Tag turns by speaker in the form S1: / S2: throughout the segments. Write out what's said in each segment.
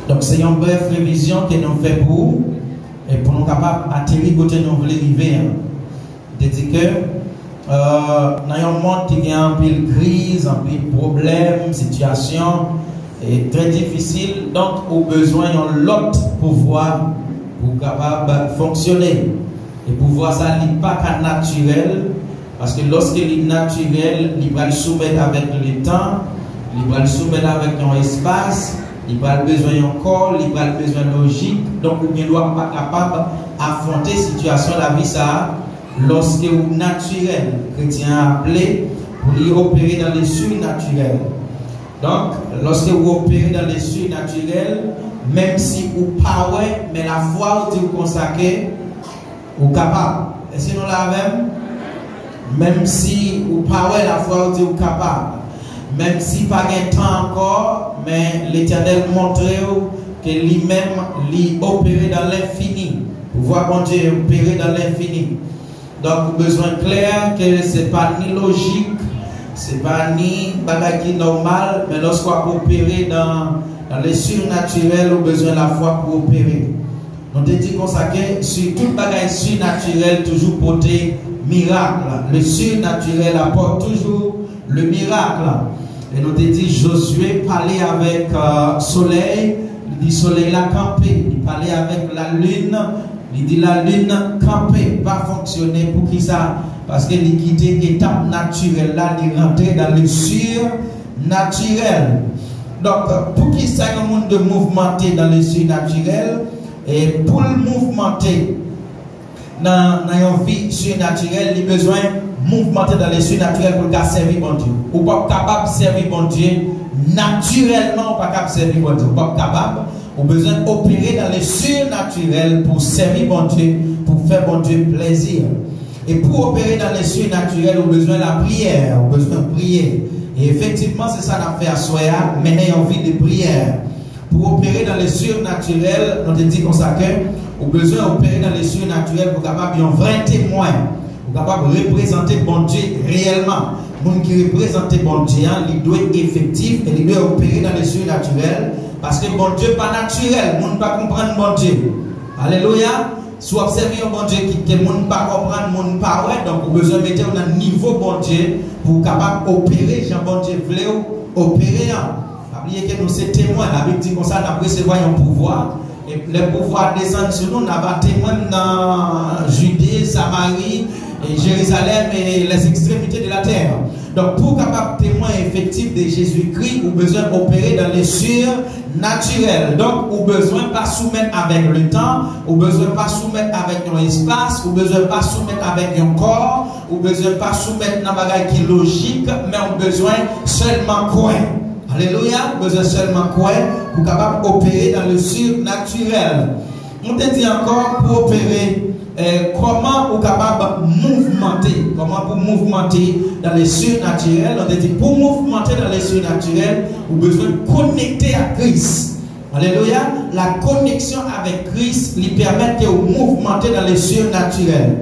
S1: Donc c'est une brève révision que nous faisons pour vous et pour nous capables d'atterrir côté nous voulons arriver. C'est-à-dire que dans un monde qui a un peu de crise, un peu de problèmes, situation est très difficile, donc au besoin de l'autre pouvoir pour capable fonctionner. Et pouvoir ça n'est pas qu'un naturel, parce que lorsqu'il est naturel, il va le soumettre avec le temps, il va le soumettre avec un espace, il va le besoin d'un corps, il va le besoin de logique, donc il ne doit pas capable d'affronter la situation de la vie ça. Lorsque vous naturel, chrétien appelé pour y opérer dans les surnaturels. Donc, lorsque vous opérez dans les surnaturels, même si vous parlez, mais la foi où vous consacrez, vous capable. Est-ce que nous l'avons? Même si vous parlez, la foi où vous capable. Même si pas de temps encore, mais l'Éternel montre que lui-même lui opérer dans l'infini. Pour voir bon Dieu opérer dans l'infini. Donc, besoin clair que ce n'est pas ni logique, ce n'est pas ni bagage normal, mais lorsqu'on opérer dans les surnaturels, on a besoin de la foi pour opérer. On te dit comme ça que sur tout bagage surnaturel, toujours porter miracle. Le surnaturel apporte toujours le miracle. Et nous te dit Josué parlait avec soleil, il dit soleil l'a campé, il parlait avec la lune. Il dit la lune campée, pas fonctionner pour qui ça? Parce qu'il a quitté l'étape naturelle là, il rentrait dans le surnaturel. Donc, pour qui ça, le monde de mouvementer dans le surnaturel, et pour le mouvementer dans une vie surnaturelle, il a besoin de mouvementer dans le surnaturel pour servir bon Dieu. Ou pas capable de servir bon Dieu naturellement, ou pas capable de servir bon Dieu. Ou pas capable. On a besoin d'opérer dans les surnaturels pour servir bon Dieu, pour faire bon Dieu plaisir. Et pour opérer dans les surnaturels, on a besoin de la prière, on a besoin de prier. Et effectivement, c'est ça qu'on a fait à Soya, mener en vie de prière. Pour opérer dans les surnaturels, on te dit comme ça qu'on a besoin d'opérer dans les surnaturels pour capable un vrai témoin, pour capable de représenter bon Dieu réellement. Le monde qui représente bon Dieu, il doit être effectif et il doit opérer dans les surnaturels. Parce que bon Dieu n'est pas naturel, le monde ne peut pas comprendre bon Dieu. Alléluia. Si vous observez un bon Dieu qui ne peut pas comprendre, le monde ne peut pas, donc vous avez besoin de mettre un niveau bon Dieu pour capable d'opérer, Jean bon Dieu voulait opérer. Oubliez que nous sommes témoins, la Bible dit comme ça, nous recevons un pouvoir. Et le pouvoir descend sur nous, nous avons témoin dans Judée, Samarie, et Jérusalem et les extrémités de la terre. Donc, pour capable témoin effectif de Jésus-Christ, vous avez besoin d'opérer dans les surnaturels. Donc, vous avez besoin de pas soumettre avec le temps, vous avez besoin de pas soumettre avec un espace, vous avez besoin de pas soumettre avec un corps, vous avez besoin de pas soumettre dans un bagage qui est logique, mais vous avez besoin seulement quoi? Alléluia, vous avez besoin seulement quoi? Pour capable opérer dans le surnaturel. On te dit encore pour opérer. Comment vous êtes capable de mouvementer? Comment vous mouvementer dans les surnaturels? On a dit pour mouvementer dans les surnaturels, vous avez besoin de connecter à Christ. Alléluia. La connexion avec Christ lui permet de vous mouvementer dans les surnaturels.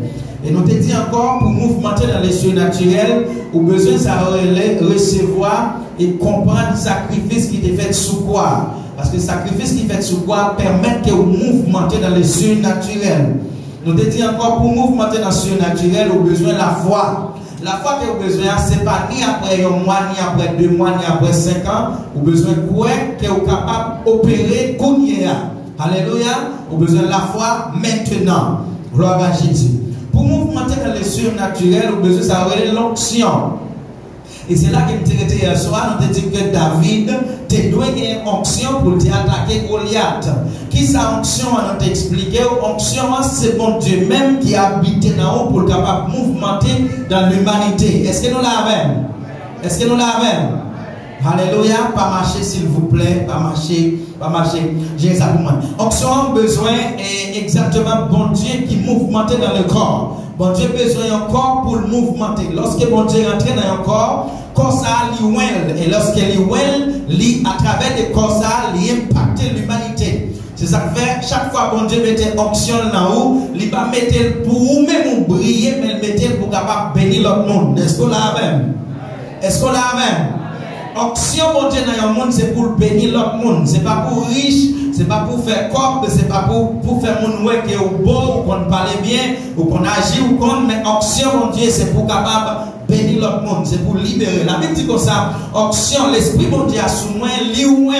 S1: Et nous te dit encore pour mouvementer dans les surnaturels, vous avez besoin de recevoir et comprendre le sacrifice qui est fait sous quoi. Parce que le sacrifice qui est fait sous quoi permet de vous mouvementer dans les surnaturels. Nous te dit encore pour mouvementer dans le surnaturel, vous avez besoin de la foi. La foi que vous avez besoin, ce n'est pas ni après un mois, ni après 2 mois, ni après 5 ans. Vous avez besoin de quoi que vous êtes capable d'opérer comme il y a. Alléluia. Vous avez besoin de la foi maintenant. Gloire à Jésus. Pour mouvementer dans le surnaturel, vous avez besoin de l'onction. Et c'est là que nous avons dit hier soir, nous avons dit que David te donné une onction pour attaquer Goliath. Qui sa onction, on a expliqué? Onction, c'est bon Dieu même qui habite dans haut pour le capable de mouvementer dans l'humanité. Est-ce que nous l'avons? Est-ce que nous l'avons? Alléluia, pas marcher s'il vous plaît, pas marcher, pas marcher. J'ai ça pour moi. Onction a besoin exactement bon Dieu qui mouvemente dans le corps. Bon Dieu a besoin d'un corps pour le mouvementer. Lorsque bon Dieu rentre dans un corps ça lui well. Et lorsque lui well, à travers le corps ça, il impacte l'humanité. C'est ça que fait, chaque fois bon Dieu mette onction dans haut, il va mettre pour vous-même briller, mais il mette pour capable bénir l'autre monde. Est-ce qu'on l'a même? Est-ce qu'on l'a même? onction, bon Dieu, dans le monde, c'est pour bénir l'autre monde. C'est pas pour riche, c'est pas pour faire corps, c'est pas pour faire mon ouais qui est au beau, ou qu'on parle bien, ou qu'on agit, ou qu'on, mais onction, bon Dieu, c'est pour capable bénir l'autre monde, c'est pour libérer. La Bible dit comme ça, onction, l'esprit, bon Dieu, a sous moi, li ou moins,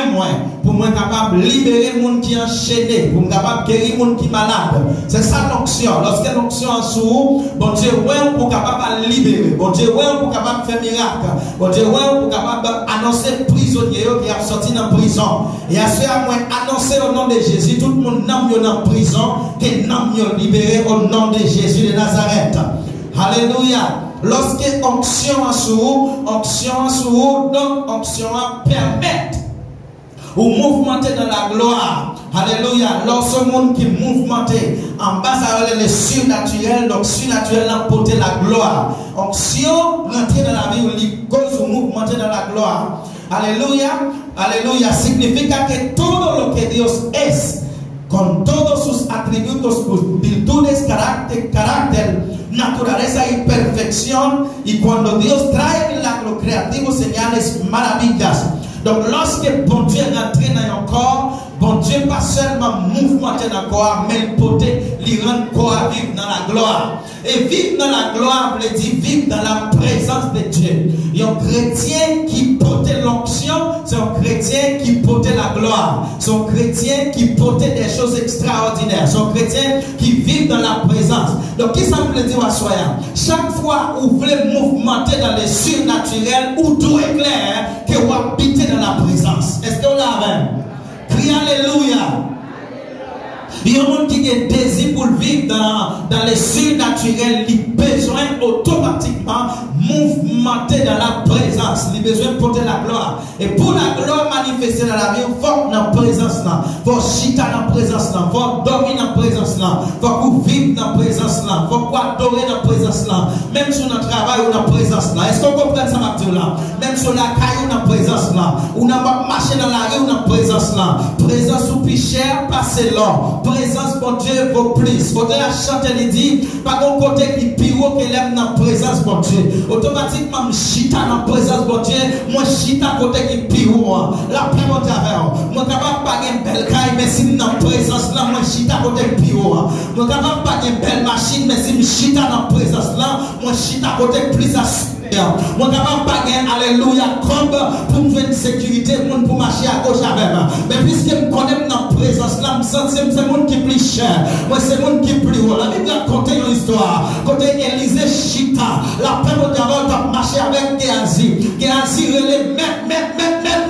S1: pour moi capable de libérer le monde qui est enchaîné, pour moi capable de guérir le monde qui est malade. C'est ça l'onction. Lorsque l'onction est sous vous, bon Dieu, ouais, pour capable de libérer. Bon Dieu, ouais, pour capable de faire miracle. Bon Dieu, ouais, pour capable d'annoncer prisonnier qui a sorti dans la prison. Et à ce moment, annoncer au nom de Jésus, tout le monde n'a pas dans la prison, que n'a pas libéré au nom de Jésus de Nazareth. Alléluia. Lorsque onction est sous vous, donc onction permet ou mouvementer dans la gloire. Alléluia. Lorsque le monde qui mouvementé en bas, ça va le surnaturel. Donc, surnaturel a porté la gloire. Onction, rentrer dans la vie, il cause ou mouvementer dans la gloire. Alléluia. Alléluia. Signifie que todo lo que Dios es, con todos sus atributos, virtudes, carácter, naturaleza y perfección. Y cuando Dios trae milagros creativos, señales, maravillas. Donc, lorsque bon Dieu rentre dans un corps, bon Dieu pas seulement mouvementé dans le corps, mais il peut lui rendre corps vivre dans la gloire. Et vivre dans la gloire veut dire vivre dans la présence de Dieu. Et un chrétien qui porte l'onction, c'est un chrétien qui porte la gloire. C'est un chrétien qui porte des choses extraordinaires. C'est un chrétien qui vit dans la présence. Donc, qu'est-ce que ça veut dire à soi? Chaque fois où vous voulez mouvementer dans le surnaturel, ou tout est clair que vous habitez dans la présence. Est-ce que vous l'avez? Crie Alléluia. Il y a un monde qui a désir pour vivre dans le surnaturel, il a besoin automatiquement mouvementer dans la présence, il a besoin de porter la gloire. Et pour la gloire manifester dans la vie, il faut dans la présence là, il faut chiter dans la présence là, il faut dormir dans la présence là, il faut vivre dans la présence là, il faut adorer dans la présence là, même sur notre travail ou dans la présence là. Est-ce qu'on comprend ça, Mathieu là? Même sur la caille ou dans la présence là, ou dans marcher dans la rue ou dans la présence là, présence ou plus cher, passez long. Présence, bon Dieu, vaut plus. Faut la chanter, il dit, pas qu'on côté qui pire qu'elle aime dans la présence, bon Dieu. Automatiquement, chita dans la présence, bon Dieu. Moi, chita côté qui pire, la paix, mon Dieu, moi, capable pas une belle caille, mais si dans la présence, là, moi, chita côté qui pire, moi, capable pas une belle machine, mais si chita dans la présence, là, moi, chita côté plus assuré. Moi, capable pas gagner, alléluia, comme pour me faire une sécurité, pour marcher à gauche avec moi. Mais puisque je me connais dans la présence, là, je sens que c'est le monde qui est plus cher. Moi, c'est le monde qui est plus haut. La Bible raconte une histoire. Côté Élisée Chita, la paix de Dieu a marché avec Géasi. Géasi, relève, mais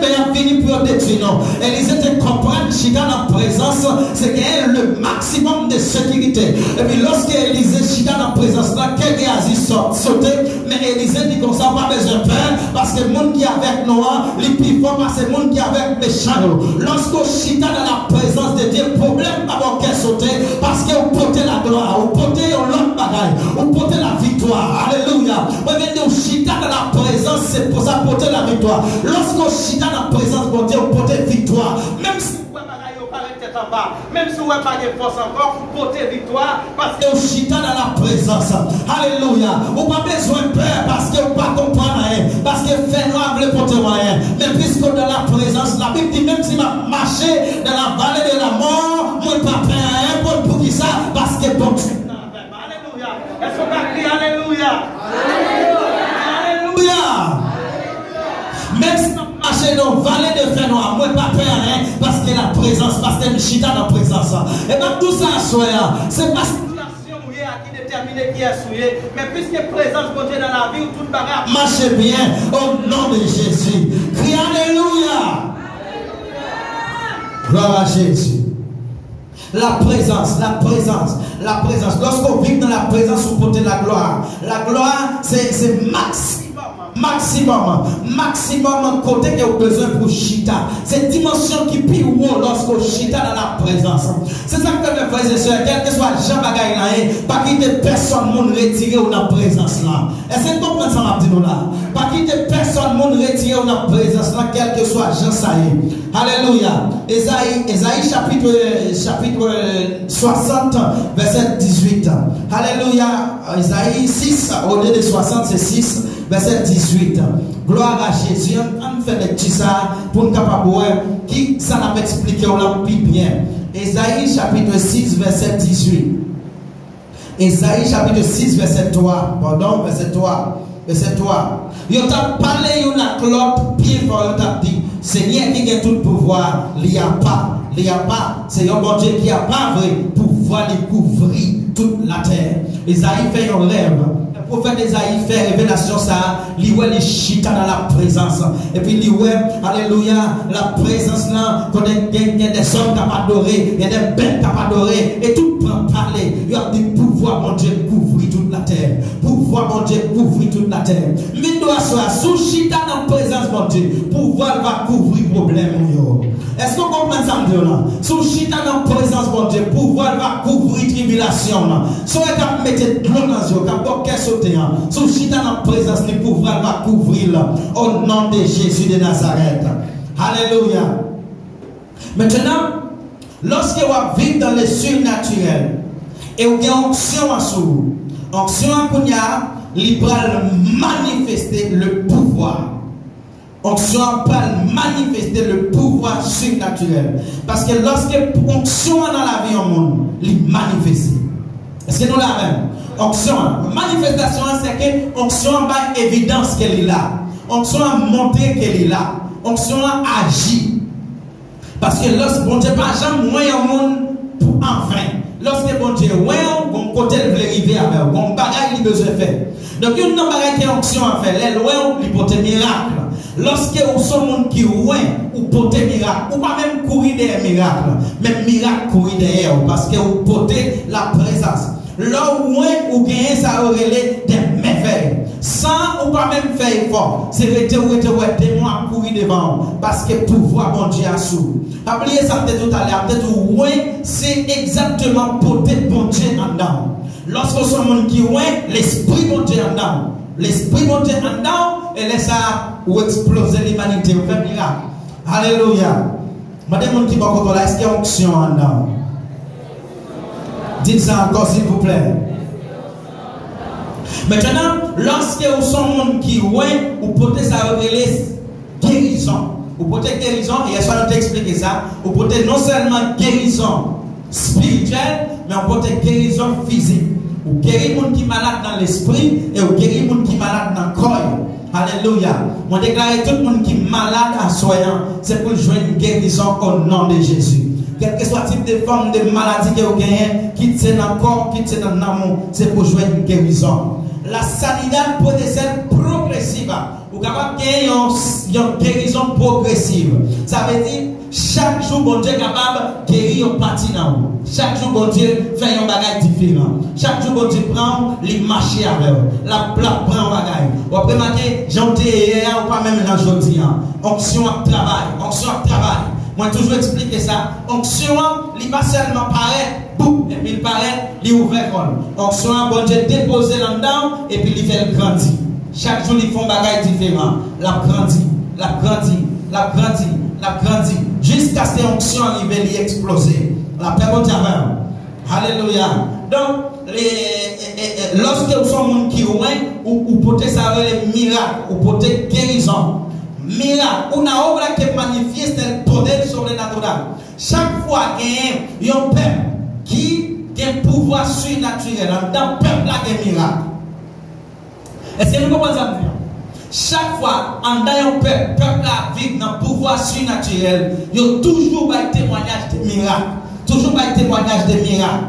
S1: il a fini pour détruire. Élisée te comprend, Chita dans la présence, c'est qu'il le maximum de sécurité. Et puis, lorsque Élisée Chita dans la présence, là, que Géasi sauté, mais Élisée dit comme ça, pas besoin de peur, parce que le monde qui est avec nous, les plus forts, parce que le monde qui est avec méchant. Lorsqu'on chita dans la présence de Dieu, le problème pas qu'elle sauter, parce que vous portez la gloire, vous portez l'autre bagaille, vous portez la victoire. Alléluia. Moi, je dis, chita dans la présence, c'est pour ça porter la victoire. Lorsqu'on chita dans la présence de Dieu, vous portez victoire. Même si même si vous n'avez pas de force encore, vous portez victoire parce que vous chita dans la présence. Alléluia. Vous n'avez pas besoin de peur parce que vous ne pas comprendre rien. Parce que fait noir ne porter rien. Mais puisque dans la présence, la Bible dit même si je marché dans la vallée de la mort, moi ne pas peur rien pour qui ça parce que bon Dieu. Alléluia. Est-ce qu'on va crier Alléluia? Alléluia. Alléluia. Même si marcher dans la vallée de fer noir, moi pas peur hein, parce que la présence, parce que je suis dans la présence. Et bien tout ça, c'est pas situation qui détermine qui est souillé, mais puisque présence de Dieu dans la vie, tout le bagage marche bien au nom de Jésus. Crie Alléluia. Gloire à Jésus. La présence, la présence, la présence. Lorsqu'on vit dans la présence, on porte la gloire. La gloire, c'est maximum côté que vous avez besoin pour chita. C'est dimension qui pire haut lorsqu'on chita dans la présence. C'est ça que mes frères et sœurs, quel que soit Jean Bagaï là, pas quitter personne monde retiré ou dans la présence là. Est-ce que vous comprenez ça, m'a dit là? Pas quitter personne personne ne retire dans la présence, quel que soit Jean Saïd. Alléluia. Ésaïe chapitre 60, verset 18. Alléluia. Ésaïe 6, au lieu de 60, c'est 6, verset 18. Gloire à Jésus. On fait des petits ça pour nous capable qui ça n'a pas expliqué, on l'a plus bien. Ésaïe chapitre 6, verset 18. Ésaïe chapitre 6, verset 3. Pardon, verset 3. Verset 3. Il t'a parlé, il a l'autre bien fort, il t'a dit, Seigneur qui a tout pouvoir, il n'y a pas. Il n'y a pas. C'est un bon Dieu qui n'a pas vrai pouvoir découvrir toute la terre. Ésaïe fait un rêve. Le prophète Ésaïe fait révélation ça, il voit les chita dans la présence. Et puis il voit, alléluia, la présence là, qu'on a des hommes qui ont adoré, il y a des bêtes qui ont adoré, et tout peut parler. Il y a des pouvoirs, mon Dieu, couvrir toute la terre. Pouvoir, mon Dieu, couvrir toute la terre. Mais doit soit sous chita dans la présence, mon Dieu, pouvoir va couvrir le problème. Est-ce qu'on comprend ça, mon Dieu là? Sous chita dans la présence, mon Dieu, pouvoir va couvrir tribulation. Si on met de l'eau dans les yeux, sous chita dans la présence, le pouvoir va couvrir au nom de Jésus de Nazareth. Alléluia. Maintenant, lorsque vous vivez dans le surnaturel et vous avez une onction en sous, onction en kounya, il va manifester le pouvoir. Onction va manifester le pouvoir surnaturel. Parce que lorsque onction dans la vie au monde, il manifeste. Est-ce que nous l'avons? Onction, manifestation, c'est que onction a évidence qu'elle est là. Onction a montré qu'elle est là. Onction a agi. Parce que lorsque bon Dieu pas jamais moyen au monde pour en vain. Lorsque bon Dieu on côté le arriver avec on bagaille il besoin faire. Donc une bagaille qui onction à faire, les loin il porter miracle. Lorsque vous sommes monde qui loin ou porter miracle, ou pas même courir derrière miracle, même miracle courir derrière parce que vous portez la présence. Là où vous gagnez ça aurait des merveilles. Sans ou pas même faire effort. C'est rester des mois courir devant. Parce que pouvoir bon Dieu a sous. Appelez ça peut-être tout à l'heure. Peut-être c'est exactement porter bon Dieu en dedans. Lorsque vous sommes qui loin, l'esprit bon Dieu en dedans. L'esprit bon Dieu en dedans et laisse ça ou exploser l'humanité. Vous faites miracle. Alléluia. Madame qui va là, est-ce qu'il y a une onction en dedans? Dites ça encore s'il vous plaît. Maintenant, lorsque vous sommes monde qui ouais, vous portez ça au guérison. Vous portez guérison, et je vais t'expliquer ça. Vous portez non seulement guérison spirituelle, mais vous portez guérison physique. Vous guérissez les gens qui sont malades dans l'esprit et vous guérissez les gens qui sont malades dans le corps. Alléluia. Je déclare tout le monde qui est malade à soignant, c'est pour jouer une guérison au nom de Jésus. Quel que soit le type de forme de maladie que vous gagnez, qui tient dans le corps, qui tient dans l'amour, c'est pour jouer une guérison. La sanité potentielle progressive. Vous pouvez gagner une guérison progressive. Ça veut dire, chaque jour, bon Dieu est capable de guérir une partie dans vous. Chaque jour, bon Dieu fait un bagage différent. Chaque jour, bon Dieu prend les marchés avec vous. La plaque prend un bagage. Vous pouvez remarquer, j'en ai hier ou pas même là aujourd'hui. Onction à travail. Onction à travail. Moi, toujours expliquer ça. Onction, il pas seulement paraît, boum, et puis il paraît, il ouvre l'école. Onction, bon Dieu déposé là-dedans, et puis il fait le grandir. Chaque jour, ils font des bagages différents. La grandit, la grandit, la grandit, la grandit. Jusqu'à ce que l'onction arrive, il explose. La paix au terrain. Alléluia. Donc, lorsque vous sommes monde qui loin, vous portez ça les miracles, vous portez guérison. Miracle, on a obra qui manifeste le poder surnaturel. Chaque fois qu'il y a un peuple qui a un pouvoir surnaturel, dans le peuple a des miracles. Est-ce que nous comprenons ça? Chaque fois, en un peuple a vivre dans le pouvoir surnaturel, il y a toujours des témoignages de miracles. Toujours des témoignages de miracles.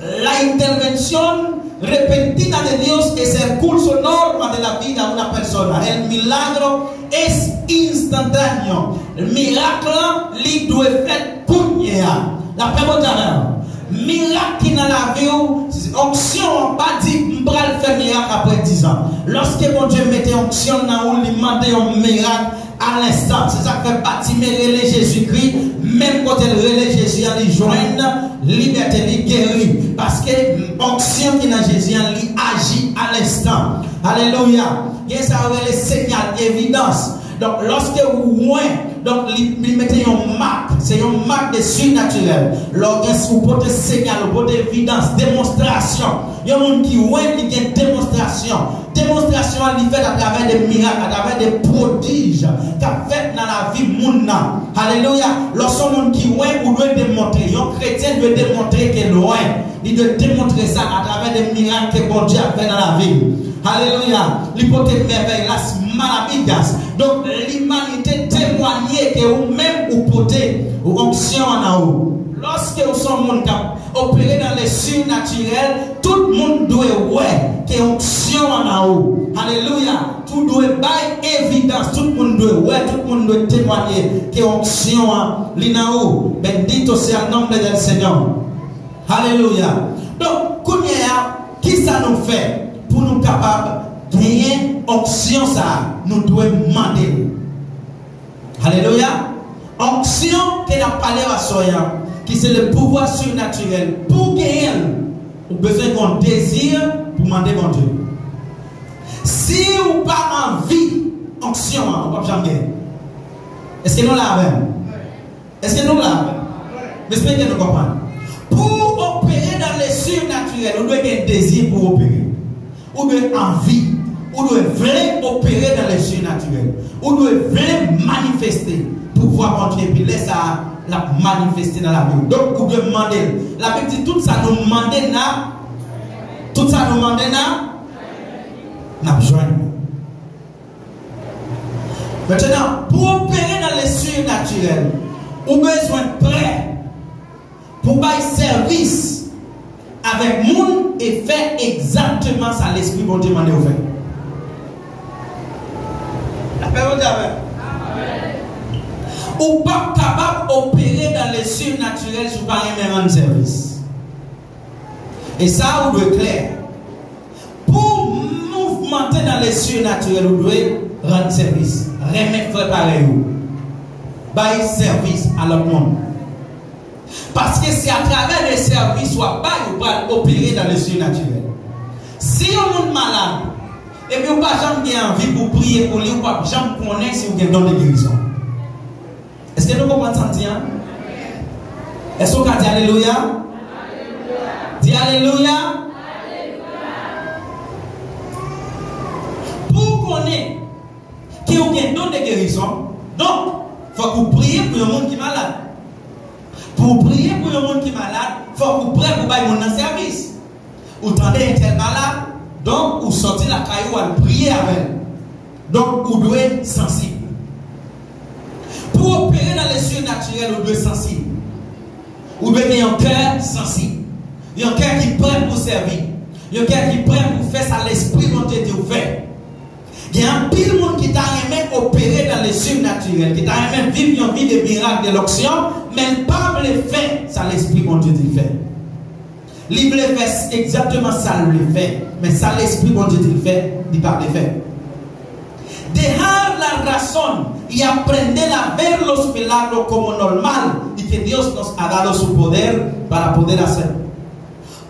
S1: L'intervention repentina de Dios es el curso normal de la vida de una persona. El milagro es instantáneo. El milagro li doit faire punya. La prémontaire. Miracle qui dans la vie, onction, pas dit, m'bral faire miracle après 10 ans. Lorsque mon Dieu mettait onction dans ou, il demandait un miracle, à l'instant. C'est ça que fait Bartimée relais Jésus-Christ, même quand elle relais Jésus, elle joigne liberté, elle guérit. Parce que l'onction qui est dans Jésus, elle agit à l'instant. Alléluia. Et ça aurait le signal, évidence. Donc, lorsque vous donc, il mettez une marque, c'est une marque de surnaturel. Lorsque vous portez signal, vous portez évidence, démonstration. Il y a des gens qui ont une démonstration. Démonstration, elle est faite à travers des miracles, à travers des prodiges qu'a fait dans la vie de Alléluia. Lorsque vous qui ont, vous devez démontrer. Un chrétien doit démontrer qu'il est loin. Il doit démontrer ça à travers des miracles que bon Dieu a fait dans la vie. Alléluia. L'hypothèse merveille, las maravillas. Donc, l'humanité témoignait que vous-même vous portez une onction en haut. Lorsque vous sommes opérés dans les surnaturels, tout le monde doit voir que onction en haut. Alléluia. Tout doit avoir évidence. Tout le monde doit voir, tout le monde doit témoigner que onction en haut. Bendito sea el nombre del Seigneur. Alléluia. Donc, qui ça nous fait? Pour nous capables de gagner onction, ça, nous devons demander. Alléluia. Onction qui n'a pas l'air à soya, qui c'est le pouvoir surnaturel. Pour gagner, vous avez besoin d'un désir pour demander mon Dieu. Si vous n'avez pas envie, onction, vous ne pouvez pas gagner. Est-ce que nous l'avons? Est-ce que nous l'avons? J'espère que nous comprenons. Pour opérer dans les surnaturels, vous devez avoir un désir pour opérer. Ou de envie, ou de vouloir opérer dans les surnaturels, ou de vouloir manifester pour pouvoir entrer, puis laisser ça la manifester dans la vie. Donc, vous devez demander. La Bible dit tout ça nous demande tout ça nous demande n'a besoin. Maintenant, pour opérer dans les surnaturels, vous avez besoin de prêt pour faire service avec monde et faire exactement ça l'esprit bon Dieu m'a dit au fait. La paix bon Dieu avec. Ou pas capable d'opérer dans les surnaturels sur pas un rendre service. Et ça vous doit clair. Pour mouvementer dans les surnaturels, vous devez rendre service. Remettre préparer vous. Bailler service à l'autre monde. Parce que c'est à travers les services soit pas vous pouvez opérer dans le surnaturel. Si on est malade, et puis vous n'avez pas jamais envie pour prier pour lui, vous n'avez pas jamais connaître si vous avez don de guérison. Est-ce que nous comprenons ça? Est-ce qu'on a dit Alléluia? Dis Alléluia. Pour connaître qui vous avez don de guérison, donc il faut que vous priez pour le monde qui est malade. Pour prier pour le monde qui est malade, il faut que vous priez pour le monde dans le service. Vous tendez un tel malade, donc vous sortez la caillou à prier avec. Donc vous devez être sensible. Pour opérer dans les surnaturels, vous devez être sensible. Vous devez avoir un cœur sensible. Un cœur qui est prêt pour servir. Un cœur qui est prêt pour faire ça l'esprit dont Dieu vous fait. Il y a un pile monde qui t'a aimé opérer dans les surnaturels, qui t'a aimé vivre une vie de miracle, de l'onction, mais pas le faire, ça l'esprit bon Dieu dit fait. Il veut faire exactement ça le fait, mais ça l'esprit bon Dieu dit fait, il pas le faire. Dejar la razón y aprenderla a ver los milagros como normal y que Dios nos ha dado su poder para poder hacer.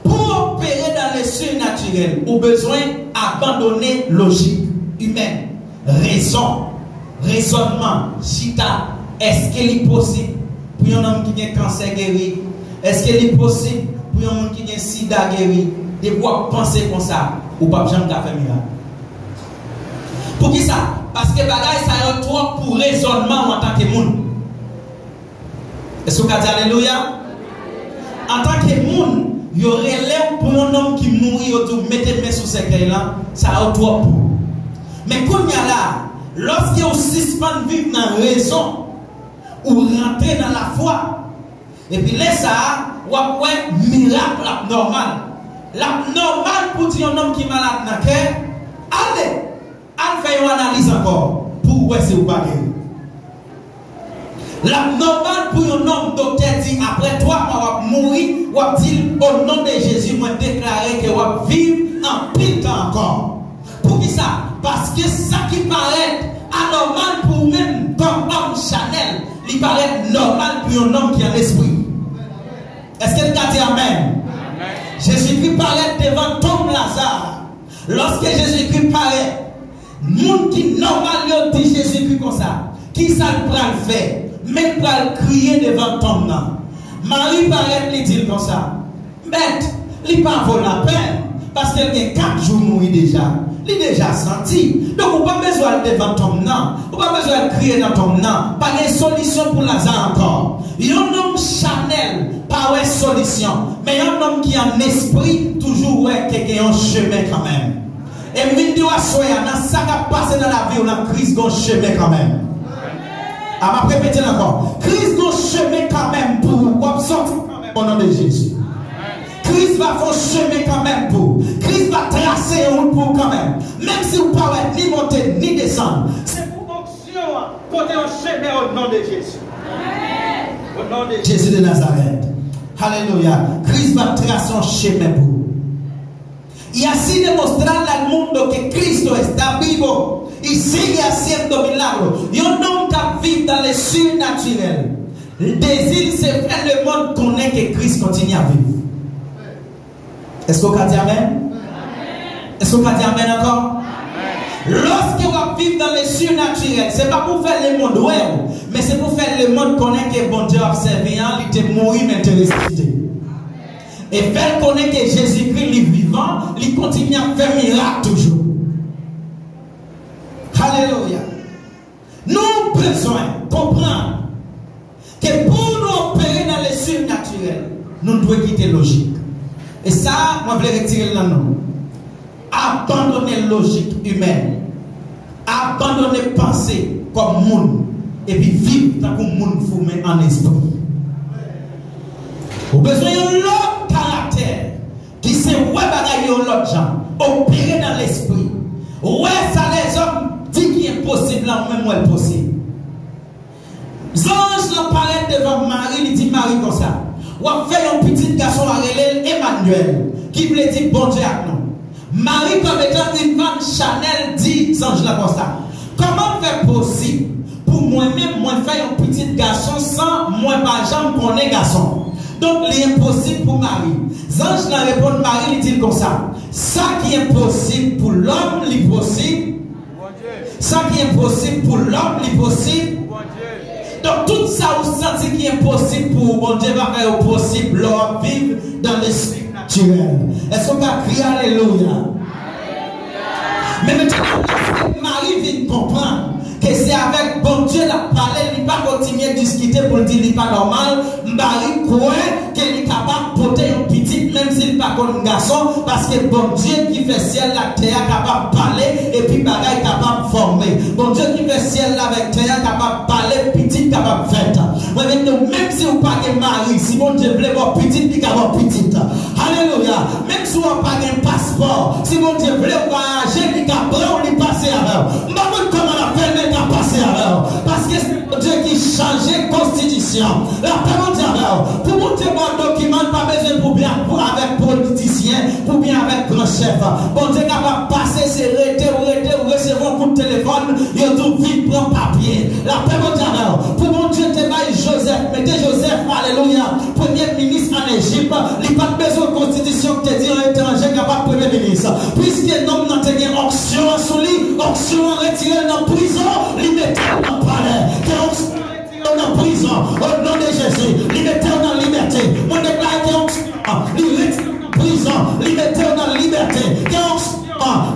S1: Pour opérer dans les surnaturels, au besoin d'abandonner logique humaine, raison, raisonnement, chita. Est-ce qu'il est possible pour un homme qui a un cancer guéri? Est-ce qu'il est possible pour un homme qui a un sida guéri? De pouvoir penser comme ça, ou pas jamais faire miracle. Pour qui ça? Parce que bagaille ça est trop pour raisonnement en tant que monde. Est-ce que vous dites Alléluia? En tant que monde, il y aurait l'air pour un homme qui mourit, il mettez main sur ce là, ça est trop pour. Mais quand il y a là, lorsque vous suspendez vivre dans la raison, ou rentrer dans la foi, et puis là, ça, vous avez un miracle abnormal. L'abnormal pour dire un homme qui est malade dans le cœur, allez faire une analyse encore pour voir si vous ne pouvez pas guérir. L'abnormal pour un homme, docteur dit, après 3 mois, vous mourir, vous dit, au nom de Jésus, vous déclaré que vous vivre en pile temps encore. Pour qui ça? Parce que ça qui paraît anormal pour vous-même, comme homme Chanel, il paraît normal pour un homme qui a l'esprit. Est-ce qu'elle a dit amen? Jésus-Christ paraît devant Tom Lazare. Lorsque Jésus-Christ paraît, monde qui normal dit Jésus-Christ comme ça. Qui ça le faire? Même pour le crier devant Tom là. Marie paraît lui dire comme ça. Bête, il pas vaut la peine. Parce qu'elle a 4 jours mourir déjà. Il est déjà senti. Donc, on n'a pas besoin de devant Tom là. On n'a pas besoin de crier dans Tom là. Pas de solution pour Lazare encore. Il y a un homme Chanel, pas de solution. Mais il y a un homme qui a un esprit, toujours ouais, qui a un chemin quand même. Et mine de soya, dans ça qui a passé dans la vie, on a crise d'un chemin quand même. Ah, ma répéter encore. Crise d'un chemin quand même pour vous. Sortir quand même au nom de Jésus. Christ va faire chemin quand même pour. Christ va tracer un route pour quand même. Même si vous ne pouvez ni monter ni descendre. C'est pour option pour un chemin au nom de Jésus. Au nom de Jésus de Nazareth. Alléluia. Christ va tracer un chemin pour. Y así demostrar al mundo que Cristo está vivo y sigue haciendo milagros. Y un homme qui vit dans le surnaturel. Le désir, c'est faire le monde connaît que Christ continue à vivre. Est-ce qu'on a dit amen? Est-ce qu'on a dit amen encore? Lorsque vous vivez dans le surnaturel, ce n'est pas pour faire le monde ouais, mais c'est pour faire le monde connaître que bon Dieu a observé, il était mort, mais il était ressuscité. Et faire connaître que Jésus-Christ est vivant, il continue à faire miracle toujours. Alléluia. Nous avons besoin de comprendre que pour nous opérer dans le surnaturel, nous devons quitter la logique. Et ça, moi je veux retirer là non. Abandonner la logique humaine. Abandonner penser comme monde. Et puis vivre tant que monde fumé en esprit. Vous avez besoin d'un autre caractère qui sait ouais bagaille l'autre gens. Opérer dans l'esprit. Ouais ça les hommes disent qu'il est possible là même moi possible. Ange l'apparaît devant Marie, il dit Marie comme ça. Ou a fait un petit garçon à relève Emmanuel qui voulait dire bon Dieu à nous. Marie comme étant une femme Chanel dit ange là comme ça. Comment faire possible pour moi-même moi faire un petit garçon sans moi pas jamais connaître garçon. Donc il est impossible pour Marie. Ange là répond Marie il dit comme ça. Ça qui est possible pour l'homme est possible. Ça qui est possible pour l'homme est possible. Donc tout ça vous sentez qui est impossible pour bon Dieu va faire possible l'homme vivre dans l'esprit naturel. Est-ce qu'on va crier alléluia? Mais maintenant, Marie vient comprendre que c'est avec bon Dieu la parler, il ne va pas continuer à discuter pour dire qu'il n'est pas normal. Marie croit qu'elle est capable de porter un petit, même s'il n'est pas comme un garçon, parce que bon Dieu qui fait ciel, la terre, est capable de parler, et puis bagaille capable de former. Bon Dieu qui fait ciel avec terre, capable de parler, petit, capable de faire. Même si vous n'avez pas Marie, si bon Dieu voulait voir petit, il capable de petit. Alléluia. Même si vous n'avez pas un passeport, si bon Dieu voulait voyager, il capable de passer à l'heure. Comment on appelle passer alors parce que c'est Dieu qui changeait constitution. La parole dit alors pour monter un document pas besoin pour bien pour avec politicien pour bien avec grand chef. Bon Dieu capable passer c'est ou recevoir un coup de téléphone il tout vite prend papier. La parole dit alors pour mon Dieu te bail Joseph mettez Joseph alléluia premier ministre en Égypte il pas besoin de constitution que te dit un étranger capable premier ministre puisque l'homme n'a pas une onction sous lui onction retiré dans prison liberté dans le palais, dans la prison, au nom de Jésus, liberté dans la liberté. Mon déclare liberté dans la prison, liberté dans la liberté.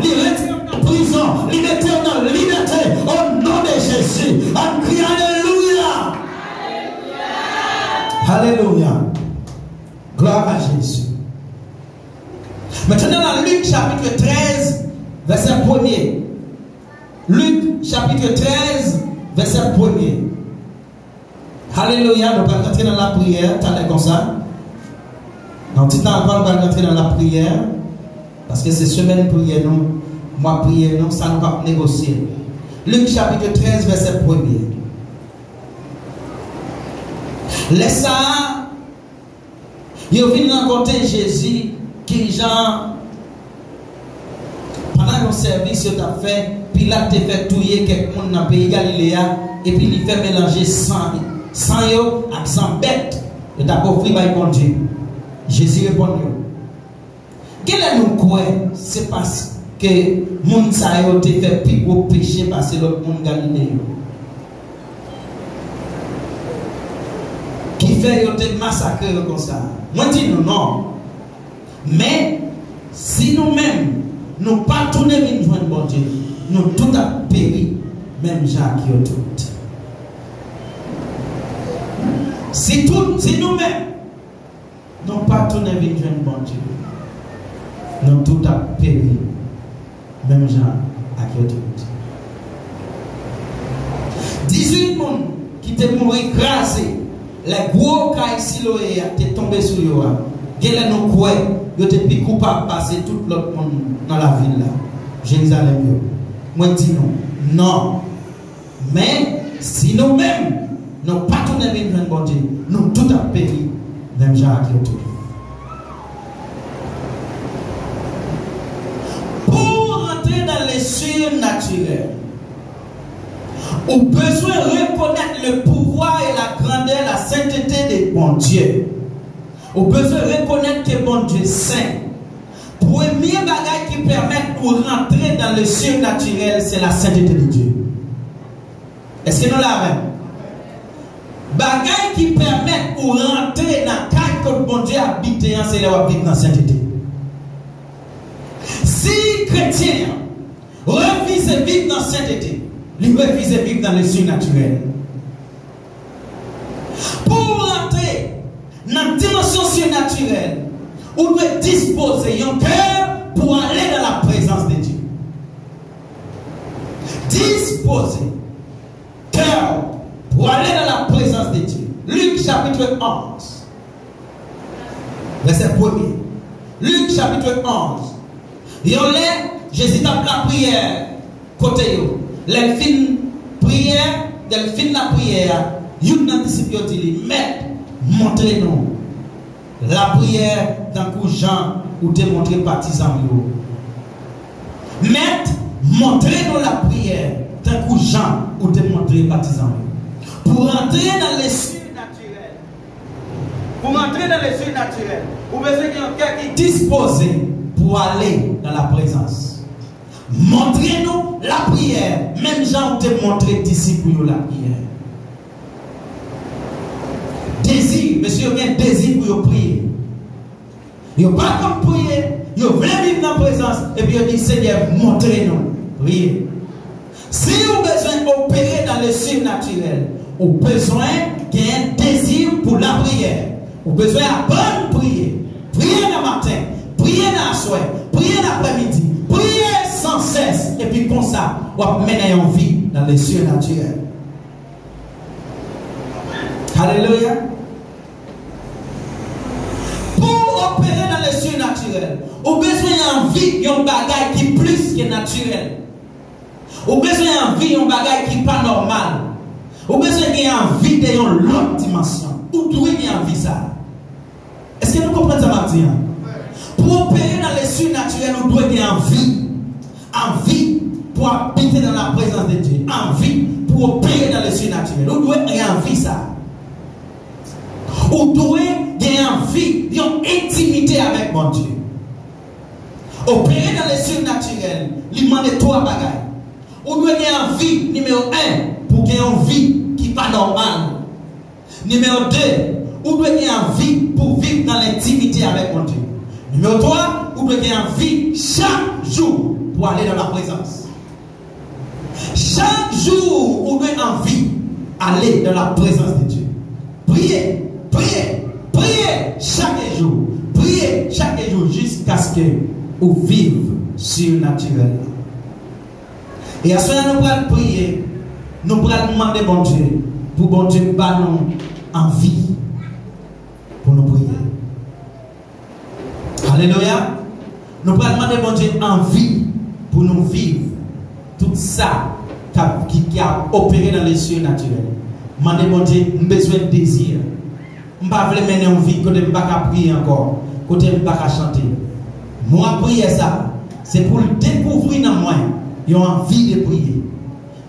S1: Liberté dans la prison, liberté dans la liberté, au nom de Jésus. On crie alléluia. Alléluia. Gloire à Jésus. Maintenant, dans Luc chapitre 13, verset 1er. Luc chapitre 13, verset 1er. Alléluia, nous allons rentrer dans la prière, t'as l'air comme ça. Dans petit temps encore, nous allons rentrer dans la prière. Parce que c'est semaine prière, nous, moi prière, nous, ça nous va négocier. Luc chapitre 13, verset 1er. Laisse ça, il vient rencontrer Jésus qui, genre, pendant le service, il a fait. Pilate te fait touiller quelqu'un dans le pays Galiléa et puis il fait mélanger sang yo avec sang bête. Et t'as offert par bon Dieu. Jésus répond. Quel est nous quoi? C'est parce que moun sa yo te fait plus gros péché parce que l'autre monde Galilée. Qui fait yo te massacrer comme ça. Moi dis non. Mais si nous-mêmes nous pas tourner vers nous bon Dieu, nous tout a péri, même Jacques qui tout. Si nous-mêmes nous pas tourner vers nous bon Dieu, nous tout a péri, même Jacques qui tout. 18 personnes qui étaient morts écrasés, les gros cailles siloé étaient tombés sur eux. Quel est nos quoi? Ils étaient plus coupables de passer tout l'autre monde dans la ville là. Jérusalem. Moi je dis non. Non. Mais si nous-mêmes, nous pas tourné vers le bon Dieu, nous tout a péri, même Jacques qui tout. Pour entrer dans les surnaturels, on a besoin de reconnaître le pouvoir et la grandeur, la sainteté des bons dieux. On a besoin de reconnaître que bon Dieu est saint. Premier bagage qui permet de rentrer dans le surnaturel, c'est la sainteté de Dieu. Est-ce que nous l'avons? Bagage qui permet de rentrer dans le cadre que bon Dieu habite, c'est là où vivre dans la sainteté. Si chrétien refuse de vivre dans la sainteté, il refuse de vivre dans le surnaturel. Pour rentrer dans la dimension surnaturelle, on doit disposer un cœur pour aller dans la présence de Dieu. Disposer cœur pour aller dans la présence de Dieu. Luc chapitre 11, verset 1er. Luc chapitre 11. Et on l'a, Jésus tape la prière côté yo. Les fins prière, les fins la prière, il y a un disciple qui dit, Maître, montrez-nous la prière d'un coup Jean ou te montrer partisan. Maître, montrez-nous la prière d'un coup Jean ou te montrer partisan. Pour entrer dans les surnaturels, vous besoin d'un cœur qui est disposé pour aller dans la présence. Montrez-nous la prière. Même Jean te montré disciple la prière. Désir, monsieur, il y a un désir pour prier. Il n'y a pas comme prier, il veut vivre dans la présence et puis il dit Seigneur, montrez-nous, priez. Si vous avez besoin d'opérer dans le surnaturel, vous avez besoin qu'il y ait un désir pour la prière. Vous avez besoin d'apprendre à prier. Priez le matin, priez dans la soirée, priez l'après-midi, priez sans cesse. Et puis comme ça, vous menez en vie dans le surnaturel. Alléluia. Pour opérer dans le surnaturel, vous avez besoin d'envie d'un bagage qui est plus que naturel. Vous avez besoin d'envie d'un bagage qui n'est pas normal. Vous avez besoin d'envie d'une autre dimension. Vous devez avoir envie de ça. Est-ce que nous comprenons ça maintenant? Pour opérer dans le surnaturel, vous devez avoir envie. Envie pour habiter dans la présence de Dieu. Envie pour opérer dans le surnaturel. Vous devez avoir envie de ça. Vous devez avoir envie d'une intimité avec mon Dieu. Opérer dans le surnaturel, il demande trois bagages. Vous devez avoir envie, numéro 1, pour gagner une vie qui n'est pas normale. Numéro 2, vous devez avoir envie pour vivre dans l'intimité avec mon Dieu. Numéro 3, vous devez avoir envie chaque jour pour aller dans la présence. Chaque jour, vous devez avoir envie d'aller dans la présence de Dieu. Priez. Priez, priez chaque jour. Priez chaque jour jusqu'à ce que vous vivez surnaturellement. Et à ce moment nous allons prier, nous allons demander bon Dieu, pour bon Dieu nous envie pour nous prier. Alléluia. Nous allons demander bon Dieu envie pour nous vivre tout ça qui a opéré dans les cieux naturels. Demandez bon Dieu, nous avons besoin de désir. Je ne vais pas mener en vie, côté je ne vais pas prier encore, côté je ne vais pas chanter. Moi, prier ça, c'est pour découvrir dans moi ils ont envie de prier.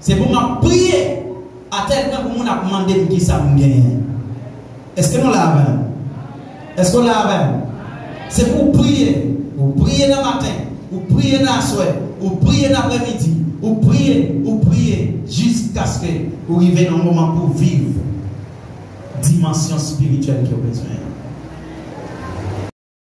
S1: C'est pour moi prier à tel point que mon a demandé qui ça me gagne. Est-ce que nous l'avons? Est-ce qu'on l'avons? C'est pour prier. Vous priez le matin, vous priez dans la soirée, vous priez l'après-midi, vous priez jusqu'à ce que vous arriviez dans un moment pour vivre dimension spirituelle qui a besoin.